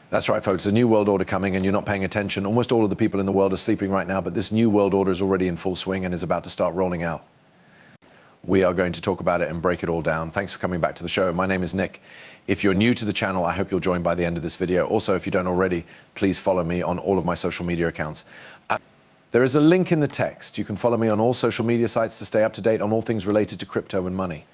That's right, folks. A new world order coming and you're not paying attention. Almost all of the people in the world are sleeping right now, but this new world order is already in full swing and is about to start rolling out. We are going to talk about it and break it all down. Thanks for coming back to the show. My name is Nick. If you're new to the channel, I hope you'll join by the end of this video. Also, if you don't already, please follow me on all of my social media accounts. There is a link in the text. You can follow me on all social media sites to stay up to date on all things related to crypto and money.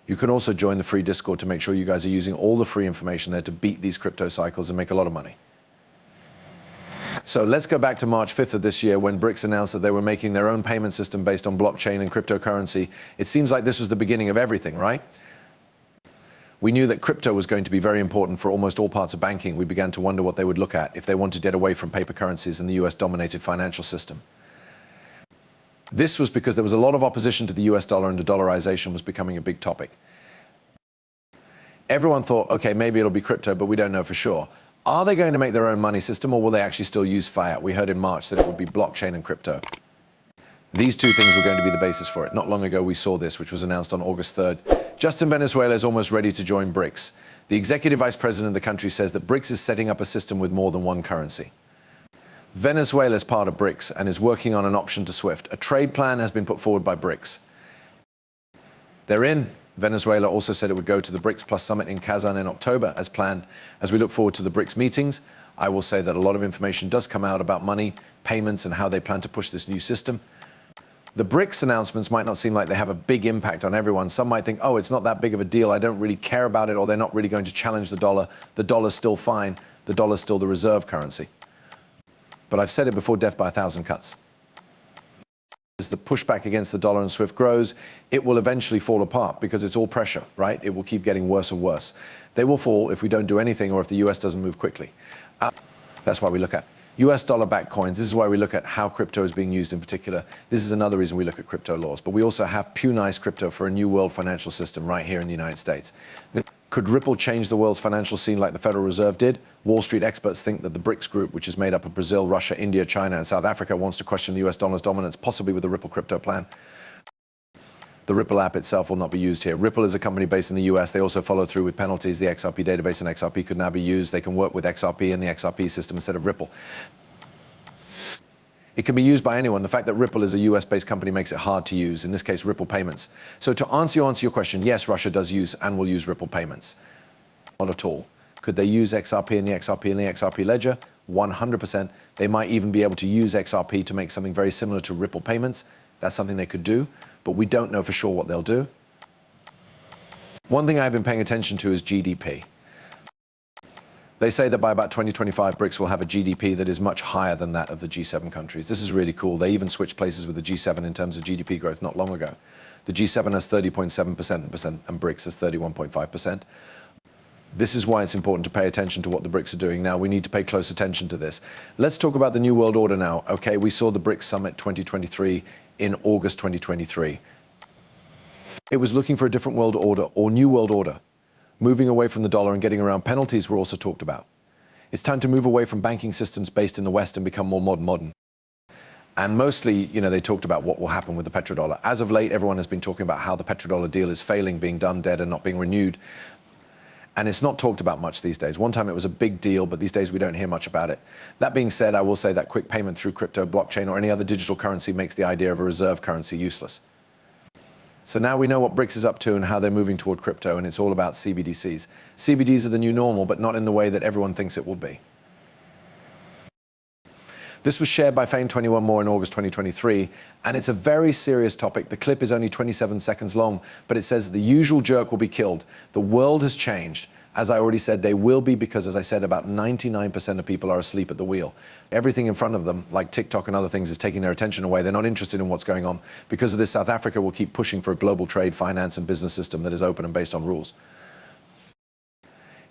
You can also join the free Discord to make sure you guys are using all the free information there to beat these crypto cycles and make a lot of money. So let's go back to March 5th of this year when Brics announced that they were making their own payment system based on blockchain and cryptocurrency. It seems like this was the beginning of everything, right? We knew that crypto was going to be very important for almost all parts of banking. We began to wonder what they would look at if they wanted to get away from paper currencies and the US-dominated financial system. This was because there was a lot of opposition to the US dollar and the dollarization was becoming a big topic. Everyone thought, okay, maybe it'll be crypto, but we don't know for sure. Are they going to make their own money system or will they actually still use fiat? We heard in March that it would be blockchain and crypto. These two things were going to be the basis for it. Not long ago we saw this, which was announced on August 3rd. Just in Venezuela is almost ready to join Brics. The executive vice president of the country says that Brics is setting up a system with more than one currency. Venezuela is part of Brics and is working on an option to SWIFT. A trade plan has been put forward by Brics. They're in. Venezuela also said it would go to the Brics Plus Summit in Kazan in October as planned. As we look forward to the Brics meetings, I will say that a lot of information does come out about money, payments, and how they plan to push this new system. The Brics announcements might not seem like they have a big impact on everyone. Some might think, oh, it's not that big of a deal. I don't really care about it, or they're not really going to challenge the dollar. The dollar's still fine. The dollar's still the reserve currency. But I've said it before, death by 1,000 cuts. As the pushback against the dollar and SWIFT grows, it will eventually fall apart because it's all pressure, right? It will keep getting worse and worse. They will fall if we don't do anything or if the US doesn't move quickly. That's why we look at US dollar-backed coins. This is why we look at how crypto is being used in particular. This is another reason we look at crypto laws. But we also have Punai's crypto for a new world financial system right here in the United States. Could Ripple change the world's financial scene like the Federal Reserve did? Wall Street experts think that the Brics group, which is made up of Brazil, Russia, India, China, and South Africa, wants to question the US dollar's dominance, possibly with the Ripple crypto plan. The Ripple app itself will not be used here. Ripple is a company based in the US. They also follow through with penalties. The XRP database and XRP could now be used. They can work with XRP and the XRP system instead of Ripple. It can be used by anyone. The fact that Ripple is a US-based company makes it hard to use, in this case, Ripple payments. So to answer your question, yes, Russia does use and will use Ripple payments. Not at all. Could they use XRP and the XRP ledger? 100%. They might even be able to use XRP to make something very similar to Ripple payments. That's something they could do, but we don't know for sure what they'll do. One thing I've been paying attention to is GDP. They say that by about 2025, Brics will have a GDP that is much higher than that of the G7 countries. This is really cool. They even switched places with the G7 in terms of GDP growth not long ago. The G7 has 30.7% and Brics has 31.5%. This is why it's important to pay attention to what the Brics are doing now. We need to pay close attention to this. Let's talk about the New World Order now. Okay, we saw the Brics Summit 2023 in August 2023. It was looking for a different world order or new world order. Moving away from the dollar and getting around penalties were also talked about. It's time to move away from banking systems based in the West and become more modern. And mostly, they talked about what will happen with the petrodollar. As of late, everyone has been talking about how the petrodollar deal is failing, being done, dead, and not being renewed. And it's not talked about much these days. One time it was a big deal, but these days we don't hear much about it. That being said, I will say that quick payment through crypto, blockchain, or any other digital currency makes the idea of a reserve currency useless. So now we know what Brics is up to and how they're moving toward crypto, and it's all about CBDCs. CBDs are the new normal, but not in the way that everyone thinks it will be. This was shared by Fame21 in August 2023, and it's a very serious topic. The clip is only 27 seconds long, but it says the usual jerk will be killed. The world has changed. As I already said, they will be because, as I said, about 99% of people are asleep at the wheel. Everything in front of them, like TikTok and other things, is taking their attention away. They're not interested in what's going on. Because of this, South Africa will keep pushing for a global trade, finance, and business system that is open and based on rules.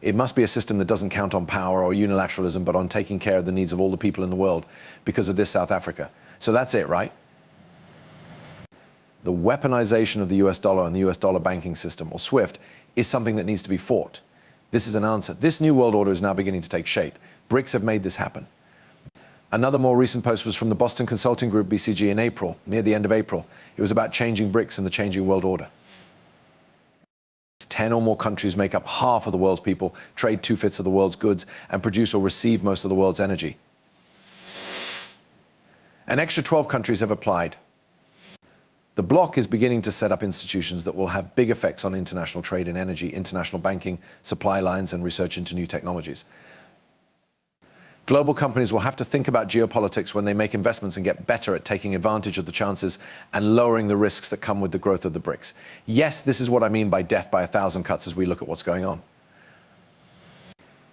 It must be a system that doesn't count on power or unilateralism, but on taking care of the needs of all the people in the world. Because of this, South Africa. So that's it, right? The weaponization of the US dollar and the US dollar banking system, or SWIFT, is something that needs to be fought. This is an answer. This new world order is now beginning to take shape. Brics have made this happen. Another more recent post was from the Boston consulting group BCG in April, near the end of April. It was about changing Brics and the changing world order. 10 or more countries make up half of the world's people, trade 2/5 of the world's goods, and produce or receive most of the world's energy. An extra 12 countries have applied. The bloc is beginning to set up institutions that will have big effects on international trade in energy, international banking, supply lines, and research into new technologies. Global companies will have to think about geopolitics when they make investments and get better at taking advantage of the chances and lowering the risks that come with the growth of the Brics. Yes, this is what I mean by death by 1,000 cuts as we look at what's going on.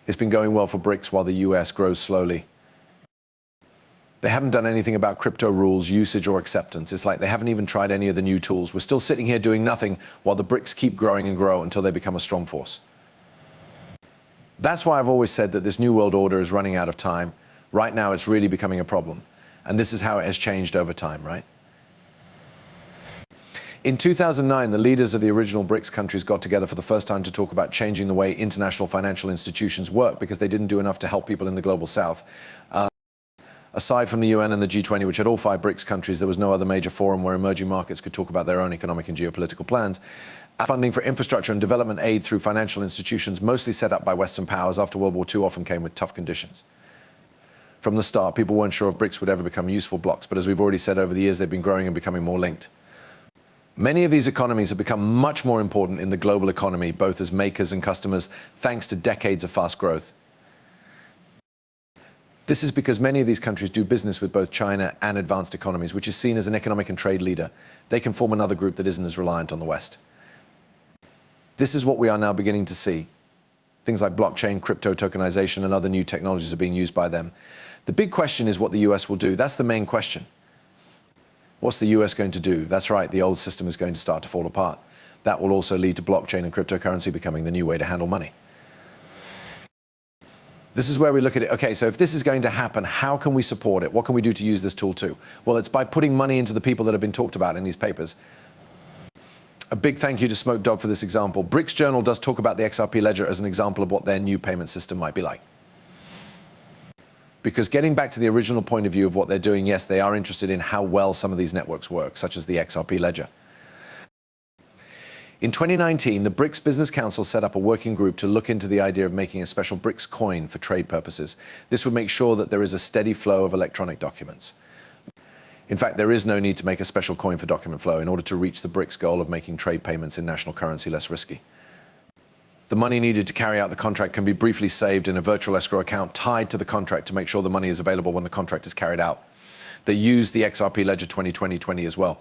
It's been going well for Brics while the US grows slowly. They haven't done anything about crypto rules, usage, or acceptance. It's like they haven't even tried any of the new tools. We're still sitting here doing nothing while the Brics keep growing and grow until they become a strong force. That's why I've always said that this new world order is running out of time. Right now, it's really becoming a problem. And this is how it has changed over time, right? In 2009, the leaders of the original Brics countries got together for the first time to talk about changing the way international financial institutions work because they didn't do enough to help people in the global south. Aside from the UN and the G20, which had all 5 Brics countries, there was no other major forum where emerging markets could talk about their own economic and geopolitical plans. Funding for infrastructure and development aid through financial institutions, mostly set up by Western powers after World War II, often came with tough conditions. From the start, people weren't sure if Brics would ever become useful blocs, but as we've already said, over the years, they've been growing and becoming more linked. Many of these economies have become much more important in the global economy, both as makers and customers, thanks to decades of fast growth. This is because many of these countries do business with both China and advanced economies, which is seen as an economic and trade leader. They can form another group that isn't as reliant on the West. This is what we are now beginning to see. Things like blockchain, crypto tokenization, and other new technologies are being used by them. The big question is what the US will do. That's the main question. What's the US going to do? That's right, the old system is going to start to fall apart. That will also lead to blockchain and cryptocurrency becoming the new way to handle money. This is where we look at it. Okay, so if this is going to happen, how can we support it? What can we do to use this tool too? Well, it's by putting money into the people that have been talked about in these papers. A big thank you to Smoke Dog for this example. Brics Journal does talk about the XRP ledger as an example of what their new payment system might be like. Because getting back to the original point of view of what they're doing, yes, they are interested in how well some of these networks work, such as the XRP ledger. In 2019, the Brics Business Council set up a working group to look into the idea of making a special Brics coin for trade purposes. This would make sure that there is a steady flow of electronic documents. In fact, there is no need to make a special coin for document flow in order to reach the Brics goal of making trade payments in national currency less risky. The money needed to carry out the contract can be briefly saved in a virtual escrow account tied to the contract to make sure the money is available when the contract is carried out. They use the XRP Ledger 2020 as well.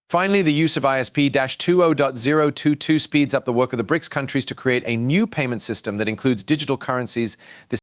Finally, the use of ISP-20.022 speeds up the work of the Brics countries to create a new payment system that includes digital currencies. This